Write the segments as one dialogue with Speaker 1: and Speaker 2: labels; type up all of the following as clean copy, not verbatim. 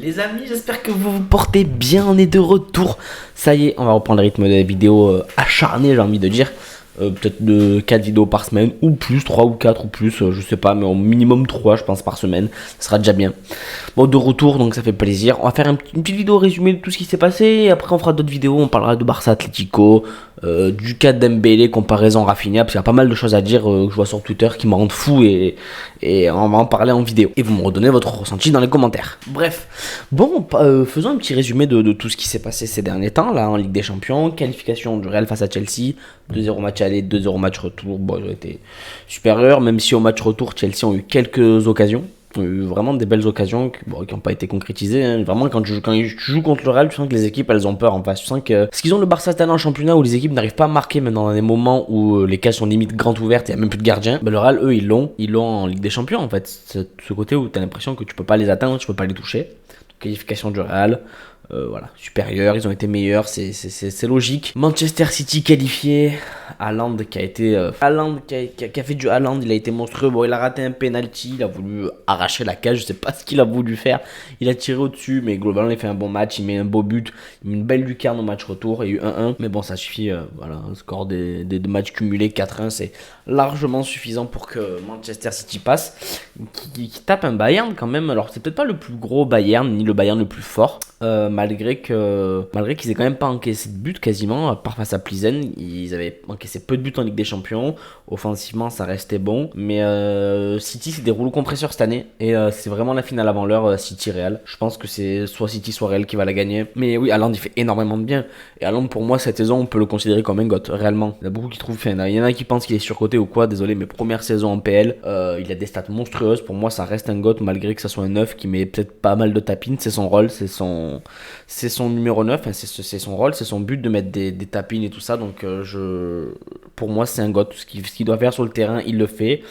Speaker 1: Les amis, j'espère que vous vous portez bien, on est de retour. Ça y est, on va reprendre le rythme des vidéos acharnées, j'ai envie de dire. Peut-être de 4 vidéos par semaine, ou plus, 3 ou 4 ou plus, je sais pas, mais au minimum 3 je pense par semaine, ça sera déjà bien. Bon, de retour, donc ça fait plaisir. On va faire une petite vidéo résumée de tout ce qui s'est passé, et après on fera d'autres vidéos, on parlera de Barça Atlético, du cas Dembélé, comparaison Rafinha, parce qu'il y a pas mal de choses à dire que je vois sur Twitter qui me rendent fou, et on va en parler en vidéo. Et vous me redonnez votre ressenti dans les commentaires. Bref, bon, faisons un petit résumé de tout ce qui s'est passé ces derniers temps, là, en Ligue des Champions, qualification du Real face à Chelsea, 2-0 match aller, 2-0 match retour. Bon, ils ont été supérieurs, même si au match retour, Chelsea ont eu quelques occasions. Ils ont eu vraiment des belles occasions qui n'ont pas été concrétisées. Hein. Vraiment, quand tu joues contre le Real, tu sens que les équipes, elles ont peur en face. Tu sens que... Parce qu'ils ont le Barça cette année en championnat où les équipes n'arrivent pas à marquer, même dans des moments où les cages sont limite grandes ouvertes, il n'y a même plus de gardien. Ben, le Real, eux, ils l'ont en Ligue des Champions, en fait. Ce côté où tu as l'impression que tu peux pas les atteindre, tu peux pas les toucher. Qualification du Real. Voilà, supérieurs, ils ont été meilleurs, c'est logique. Manchester City qualifié, Haaland qui a été Haaland qui a fait du Haaland, il a été monstrueux. Bon, il a raté un penalty, il a voulu arracher la cage, je sais pas ce qu'il a voulu faire. Il a tiré au-dessus, mais globalement il fait un bon match, il met un beau but, il met une belle lucarne au match retour, il y a eu 1-1, mais bon, ça suffit. Voilà, un score des matchs cumulés 4-1, c'est largement suffisant pour que Manchester City passe, qui tape un Bayern quand même. Alors c'est peut-être pas le plus gros Bayern ni le Bayern le plus fort, malgré qu'ils aient quand même pas encaissé de but quasiment, à part face à Plizen. Ils avaient encaissé peu de buts en Ligue des Champions. Offensivement, ça restait bon. Mais City, c'est des rouleaux compresseurs cette année. Et c'est vraiment la finale avant l'heure, City-Real. Je pense que c'est soit City, soit Real qui va la gagner. Mais oui, Haaland, il fait énormément de bien. Et Haaland, pour moi, cette saison, on peut le considérer comme un GOAT, réellement. Il y en a beaucoup qui trouvent... il y en a qui pensent qu'il est surcoté ou quoi. Désolé, mais première saison en PL, il a des stats monstrueuses. Pour moi, ça reste un GOAT, malgré que ça soit un neuf qui met peut-être pas mal de tapines. C'est son rôle, c'est son numéro 9, hein, c'est son rôle, c'est son but de mettre des tapines et tout ça. Donc pour moi, c'est un GOAT. Ce qu'il doit faire sur le terrain, il le fait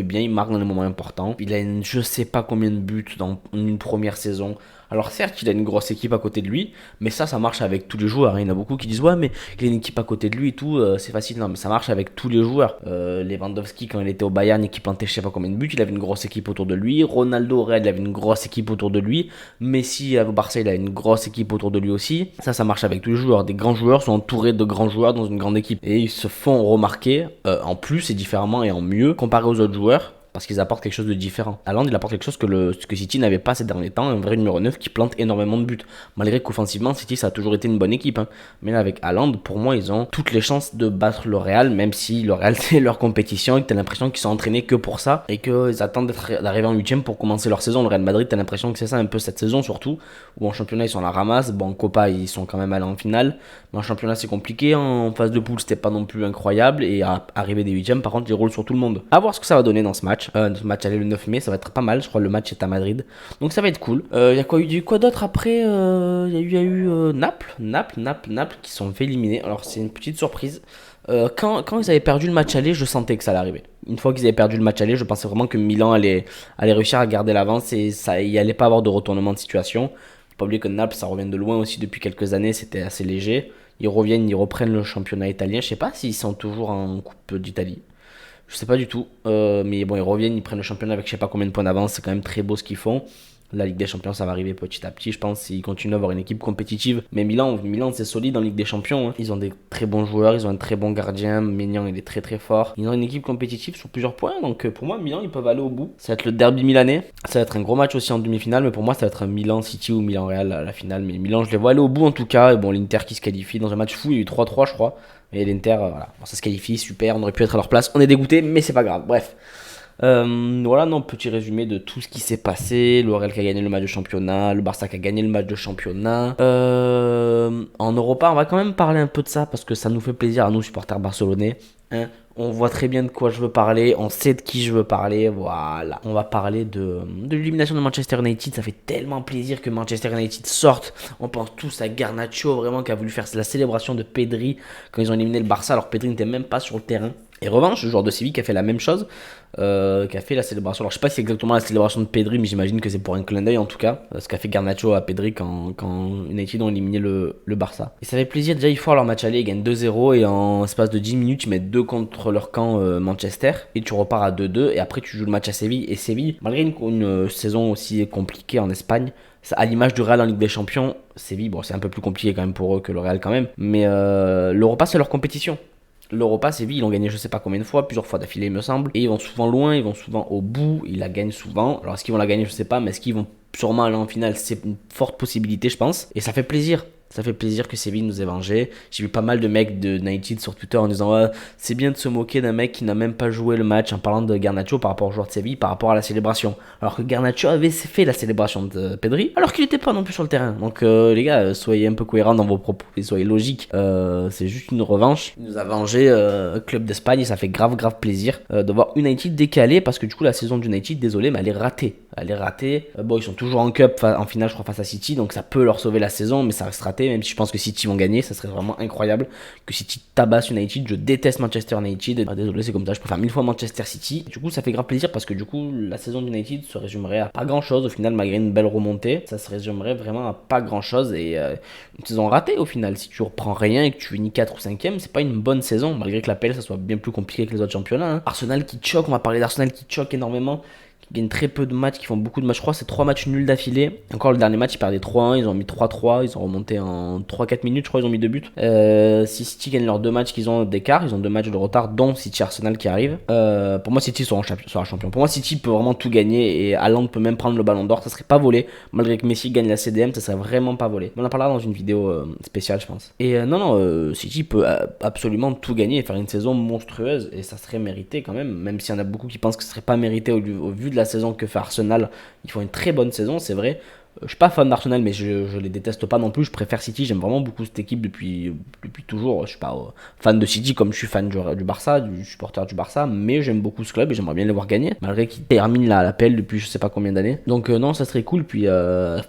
Speaker 1: bien, il marque dans les moments importants. Il a je sais pas combien de buts dans une première saison. Alors certes, il a une grosse équipe à côté de lui, mais ça marche avec tous les joueurs. Il y en a beaucoup qui disent ouais, mais il a une équipe à côté de lui et tout, c'est facile. Non, mais ça marche avec tous les joueurs. Lewandowski, quand il était au Bayern et qu'il plantait je sais pas combien de buts, il avait une grosse équipe autour de lui. Ronaldo au Real, il avait une grosse équipe autour de lui. Messi au Barça, il a une grosse équipe autour de lui aussi. Ça marche avec tous les joueurs. Des grands joueurs sont entourés de grands joueurs dans une grande équipe et ils se font remarquer en plus et différemment et en mieux comparé aux autres joueurs. Parce qu'ils apportent quelque chose de différent. Haaland, il apporte quelque chose que City n'avait pas ces derniers temps, un vrai numéro 9 qui plante énormément de buts. Malgré qu'offensivement, City, ça a toujours été une bonne équipe. Hein. Mais là, avec Haaland, pour moi, ils ont toutes les chances de battre le Real, même si le Real, c'est leur compétition et que tu as l'impression qu'ils sont entraînés que pour ça et qu'ils attendent d'arriver en 8ème pour commencer leur saison. Le Real Madrid, tu as l'impression que c'est ça un peu cette saison, surtout, où en championnat, ils sont à la ramasse. Bon, en Copa, ils sont quand même allés en finale. Mais en championnat, c'est compliqué. En phase de poule, c'était pas non plus incroyable. Et à arriver des 8ème, par contre, ils roulent sur tout le monde. À voir ce que ça va donner dans ce match. Ce match aller le 9 mai, ça va être pas mal. Je crois que le match est à Madrid. Donc ça va être cool. Il y a eu quoi d'autre après. Il y a eu Naples qui sont fait éliminer. Alors c'est une petite surprise. Quand ils avaient perdu le match aller, je sentais que ça allait arriver. Une fois qu'ils avaient perdu le match aller, je pensais vraiment que Milan allait réussir à garder l'avance et il n'y allait pas avoir de retournement de situation. Faut pas oublier que Naples, ça revient de loin aussi depuis quelques années, c'était assez léger. Ils reprennent le championnat italien. Je sais pas s'ils sont toujours en Coupe d'Italie. Je sais pas du tout, mais bon, ils reviennent, ils prennent le championnat avec je sais pas combien de points d'avance, c'est quand même très beau ce qu'ils font. La Ligue des Champions, ça va arriver petit à petit, je pense, s'ils continuent à avoir une équipe compétitive. Mais Milan c'est solide en Ligue des Champions. Hein. Ils ont des très bons joueurs, ils ont un très bon gardien. Maignan, il est très très fort. Ils ont une équipe compétitive sur plusieurs points, donc pour moi, Milan, ils peuvent aller au bout. Ça va être le derby milanais. Ça va être un gros match aussi en demi-finale, mais pour moi, ça va être un Milan City ou Milan Real à la finale. Mais Milan, je les vois aller au bout en tout cas. Et bon, l'Inter qui se qualifie dans un match fou, il y a eu 3-3, je crois. Et l'Inter, voilà, bon, ça se qualifie, super, on aurait pu être à leur place. On est dégoûté, mais c'est pas grave. Bref. Voilà, non, petit résumé de tout ce qui s'est passé. Le Real qui a gagné le match de championnat, le Barça qui a gagné le match de championnat. En Europa, on va quand même parler un peu de ça parce que ça nous fait plaisir à nous, supporters barcelonais. Hein. On voit très bien de quoi je veux parler, on sait de qui je veux parler, voilà. On va parler de l'élimination de Manchester United, ça fait tellement plaisir que Manchester United sorte. On pense tous à Garnacho, vraiment, qui a voulu faire la célébration de Pedri quand ils ont éliminé le Barça, alors Pedri n'était même pas sur le terrain. Et revanche, le joueur de Séville qui a fait la même chose, qui a fait la célébration. Alors je sais pas si c'est exactement la célébration de Pedri, mais j'imagine que c'est pour un clin d'œil en tout cas. Ce qu'a fait Garnacho à Pedri quand United ont éliminé le Barça. Et ça fait plaisir, déjà ils font leur match aller, ils gagnent 2-0 et en espace de 10 minutes ils mettent 2 contre leur camp Manchester. Et tu repars à 2-2 et après tu joues le match à Séville. Et Séville, malgré une saison aussi compliquée en Espagne, à l'image du Real en Ligue des Champions, Séville, bon c'est un peu plus compliqué quand même pour eux que le Real quand même, mais l'Europa c'est leur compétition. L'Europa, Séville, ils l'ont gagné je sais pas combien de fois, plusieurs fois d'affilée il me semble, et ils vont souvent loin, ils vont souvent au bout, ils la gagnent souvent. Alors est-ce qu'ils vont la gagner je sais pas, mais est-ce qu'ils vont sûrement aller en finale, c'est une forte possibilité je pense, et ça fait plaisir. Ça fait plaisir que Séville nous ait vengé. J'ai vu pas mal de mecs de United sur Twitter en disant ouais, c'est bien de se moquer d'un mec qui n'a même pas joué le match en parlant de Garnacho par rapport au joueur de Séville, par rapport à la célébration. Alors que Garnacho avait fait la célébration de Pedri, alors qu'il n'était pas non plus sur le terrain. Donc les gars, soyez un peu cohérents dans vos propos et soyez logiques. C'est juste une revanche. Il nous a vengé club d'Espagne et ça fait grave plaisir de voir United décalé parce que du coup la saison d'United, désolé, mais elle est ratée. Elle est ratée. Bon, ils sont toujours en cup en finale, je crois, face à City, donc ça peut leur sauver la saison, mais ça reste raté. Même si je pense que City vont gagner, ça serait vraiment incroyable que City tabasse United. Je déteste Manchester United. Désolé, c'est comme ça. Je préfère 1000 fois Manchester City. Du coup, ça fait grave plaisir parce que du coup, la saison d'United se résumerait à pas grand chose au final, malgré une belle remontée. Ça se résumerait vraiment à pas grand chose et une saison ratée au final. Si tu reprends rien et que tu finis 4 ou 5ème, c'est pas une bonne saison, malgré que la PL ça soit bien plus compliqué que les autres championnats. Arsenal qui choque, on va parler d'Arsenal qui choque énormément. Qui gagnent très peu de matchs, qui font beaucoup de matchs. Je crois que c'est 3 matchs nuls d'affilée. Encore le dernier match, ils perdaient 3-1, ils ont mis 3-3, ils ont remonté en 3-4 minutes, je crois, ils ont mis 2 buts. Si City gagne leurs 2 matchs qu'ils ont d'écart, ils ont 2 matchs de retard, dont City Arsenal qui arrive. Pour moi, City sera champion. Pour moi, City peut vraiment tout gagner et Haaland peut même prendre le ballon d'or. Ça serait pas volé, malgré que Messi gagne la CDM, ça serait vraiment pas volé. On en parlera dans une vidéo spéciale, je pense. Et City peut absolument tout gagner et faire une saison monstrueuse et ça serait mérité quand même s'il y en a beaucoup qui pensent que ce serait pas mérité au vu de la saison que fait Arsenal. Ils font une très bonne saison, c'est vrai. Je suis pas fan d'Arsenal, mais je les déteste pas non plus. Je préfère City, j'aime vraiment beaucoup cette équipe depuis toujours. Je suis pas fan de City comme je suis fan du Barça, du supporter du Barça, mais j'aime beaucoup ce club et j'aimerais bien les voir gagner, malgré qu'ils terminent la PL depuis je sais pas combien d'années. Donc non, ça serait cool. Puis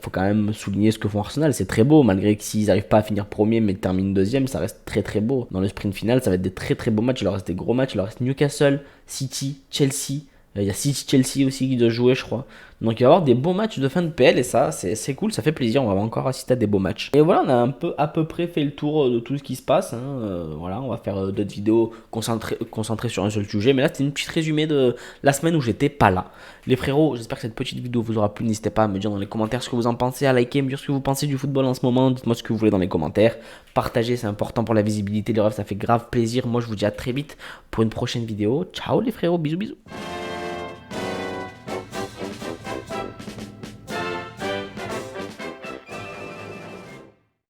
Speaker 1: faut quand même souligner ce que font Arsenal, c'est très beau, malgré que s'ils arrivent pas à finir premier mais terminent deuxième, ça reste très beau. Dans le sprint final, ça va être des très beaux matchs. Il leur reste des gros matchs, il leur reste Newcastle, City, Chelsea. Il y a City-Chelsea aussi qui doit jouer, je crois. Donc il va y avoir des beaux matchs de fin de PL et ça, c'est cool, ça fait plaisir. On va encore assister à des beaux matchs. Et voilà, on a à peu près fait le tour de tout ce qui se passe. Voilà, on va faire d'autres vidéos concentrées sur un seul sujet. Mais là, c'était une petite résumé de la semaine où j'étais pas là. Les frérots, j'espère que cette petite vidéo vous aura plu. N'hésitez pas à me dire dans les commentaires ce que vous en pensez, à liker, me dire ce que vous pensez du football en ce moment. Dites-moi ce que vous voulez dans les commentaires. Partagez, c'est important pour la visibilité. Les refs, ça fait grave plaisir. Moi, je vous dis à très vite pour une prochaine vidéo. Ciao les frérots, bisous.